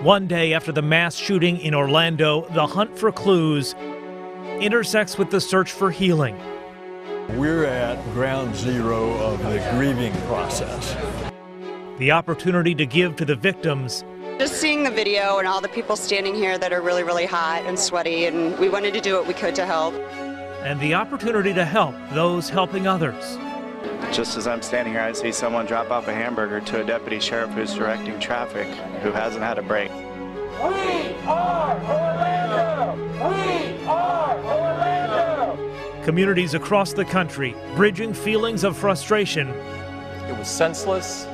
One day after the mass shooting in Orlando, the hunt for clues intersects with the search for healing. We're at ground zero of the grieving process. The opportunity to give to the victims. Just seeing the video and all the people standing here that are really, really hot and sweaty, and we wanted to do what we could to help. And the opportunity to help those helping others. Just as I'm standing here, I see someone drop off a hamburger to a deputy sheriff who's directing traffic, who hasn't had a break. We are Orlando! We are Orlando! Communities across the country bridging feelings of frustration. It was senseless,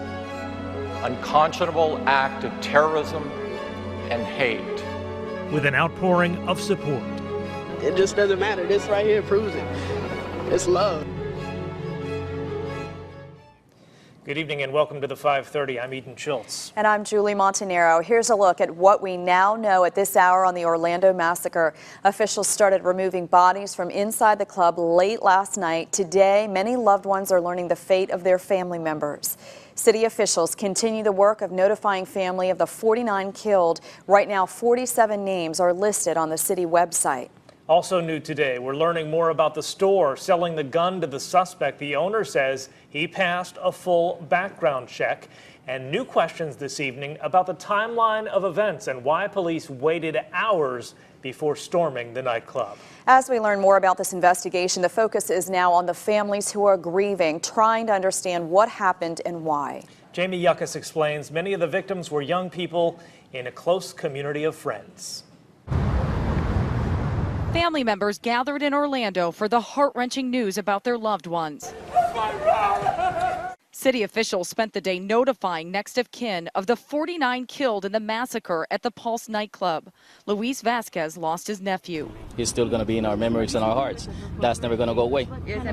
unconscionable act of terrorism and hate. With an outpouring of support. It just doesn't matter. This right here proves it. It's love. Good evening and welcome to the 5:30. I'm Eden Schultz. And I'm Julie Montanero. Here's a look at what we now know at this hour on the Orlando massacre. Officials started removing bodies from inside the club late last night. Today, many loved ones are learning the fate of their family members. City officials continue the work of notifying family of the 49 killed. Right now, 47 names are listed on the city website. Also new today, we're learning more about the store selling the gun to the suspect. The owner says he passed a full background check. And new questions this evening about the timeline of events and why police waited hours before storming the nightclub. As we learn more about this investigation, the focus is now on the families who are grieving, trying to understand what happened and why. Jamie Yuckas explains many of the victims were young people in a close community of friends. Family members gathered in Orlando for the heart-wrenching news about their loved ones. City officials spent the day notifying next of kin of the 49 killed in the massacre at the Pulse Nighclub. Luis Vasquez lost his nephew. He's still going to be in our memories and our hearts. That's never going to go away.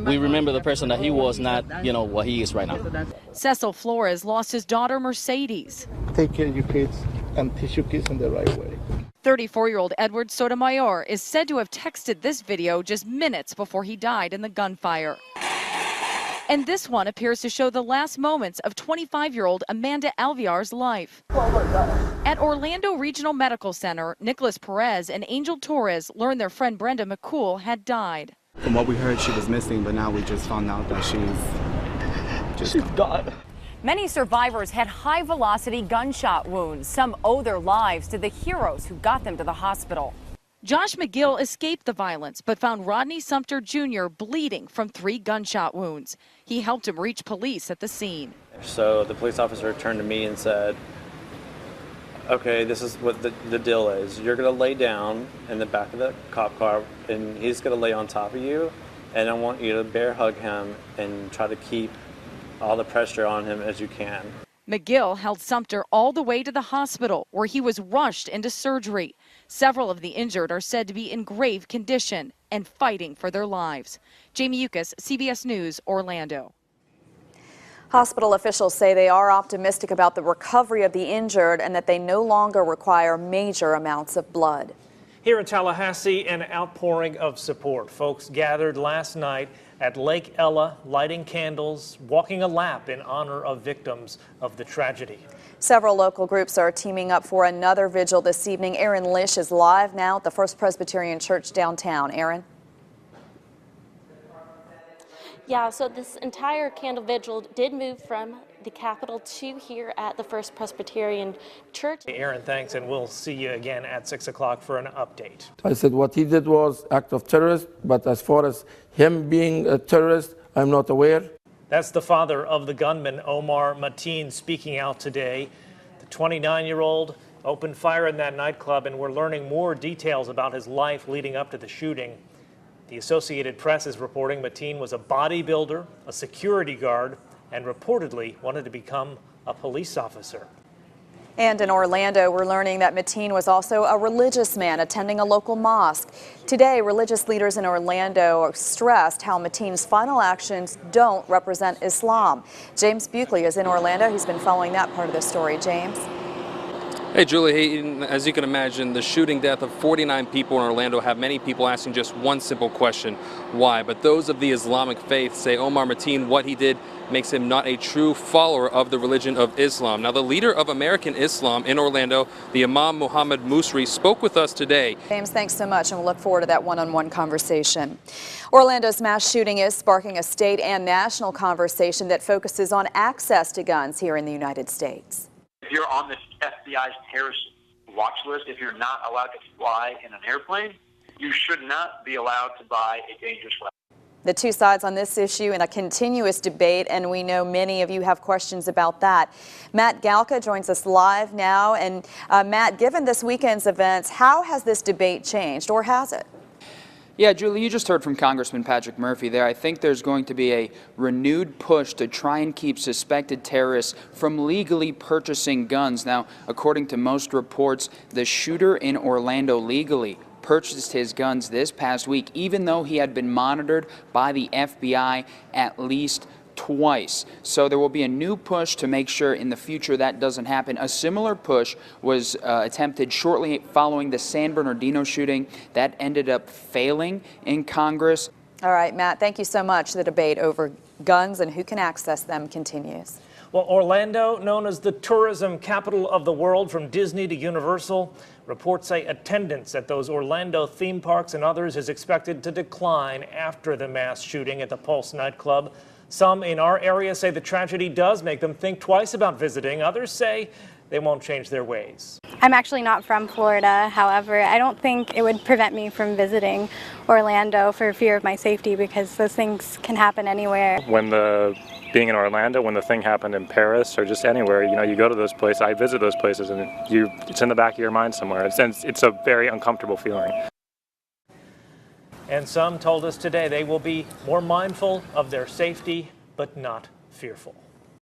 We remember the person that he was, not, what he is right now. Cecil Flores lost his daughter Mercedes. Take care of your kids and teach your kids in the right way. 34-year-old Edward Sotomayor is said to have texted this video just minutes before he died in the gunfire. And this one appears to show the last moments of 25-year-old Amanda Alviar's life. At Orlando Regional Medical Center, Nicholas Perez and Angel Torres learned their friend Brenda McCool had died. From what we heard, she was missing, but now we just found out that she's gone. Many survivors had high-velocity gunshot wounds. Some owe their lives to the heroes who got them to the hospital. Josh McGill escaped the violence, but found Rodney Sumter Jr. bleeding from 3 gunshot wounds. He helped him reach police at the scene. So the police officer turned to me and said, okay, this is what the deal is. You're going to lay down in the back of the cop car, and he's going to lay on top of you, and I want you to bear hug him and try to keep all the pressure on him as you can. McGill held Sumter all the way to the hospital, where he was rushed into surgery. Several of the injured are said to be in grave condition and fighting for their lives. Jamie Yuckas, CBS News, Orlando. Hospital officials say they are optimistic about the recovery of the injured and that they no longer require major amounts of blood. Here in Tallahassee, an outpouring of support. Folks gathered last night at Lake Ella, lighting candles, walking a lap in honor of victims of the tragedy. Several local groups are teaming up for another vigil this evening. Aaron Lish is live now at the First Presbyterian Church downtown. Aaron? Yeah, so this entire candle vigil did move from the Capitol to here at the First Presbyterian Church. Aaron, thanks, and we'll see you again at 6 o'clock for an update. I said what he did was act of terrorist, but as far as him being a terrorist, I'm not aware. That's the father of the gunman, Omar Mateen, speaking out today. The 29-year-old opened fire in that nightclub, and we're learning more details about his life leading up to the shooting. The Associated Press is reporting Mateen was a bodybuilder, a security guard, and reportedly wanted to become a police officer. And in Orlando, we're learning that Mateen was also a religious man attending a local mosque. Today, religious leaders in Orlando stressed how Mateen's final actions don't represent Islam. James Buckley is in Orlando. He's been following that part of the story. James? Hey, Julie, as you can imagine, the shooting death of 49 people in Orlando have many people asking just one simple question: why? But those of the Islamic faith say Omar Mateen, what he did makes him not a true follower of the religion of Islam. Now, the leader of American Islam in Orlando, the Imam Muhammad Musri, spoke with us today. James, thanks so much, and we'll look forward to that one-on-one conversation. Orlando's mass shooting is sparking a state and national conversation that focuses on access to guns here in the United States. If you're on the FBI's terrorist watch list, if you're not allowed to fly in an airplane, you should not be allowed to buy a dangerous weapon. The two sides on this issue in a continuous debate, and we know many of you have questions about that. Matt Galka joins us live now. And Matt, given this weekend's events, how has this debate changed, or has it? Yeah, Julie, you just heard from Congressman Patrick Murphy there. I think there's going to be a renewed push to try and keep suspected terrorists from legally purchasing guns. Now, according to most reports, the shooter in Orlando legally purchased his guns this past week, even though he had been monitored by the FBI at least twice. So there will be a new push to make sure in the future that doesn't happen. A similar push was attempted shortly following the San Bernardino shooting. That ended up failing in Congress. All right, Matt, thank you so much. The debate over guns and who can access them continues. Well, Orlando, known as the tourism capital of the world from Disney to Universal, reports say attendance at those Orlando theme parks and others is expected to decline after the mass shooting at the Pulse Nightclub. Some in our area say the tragedy does make them think twice about visiting. Others say they won't change their ways. I'm actually not from Florida. However, I don't think it would prevent me from visiting Orlando for fear of my safety, because those things can happen anywhere. Being in Orlando, when the thing happened in Paris or just anywhere, you go to those places, I visit those places, and it's in the back of your mind somewhere. It's a very uncomfortable feeling. And some told us today they will be more mindful of their safety, but not fearful.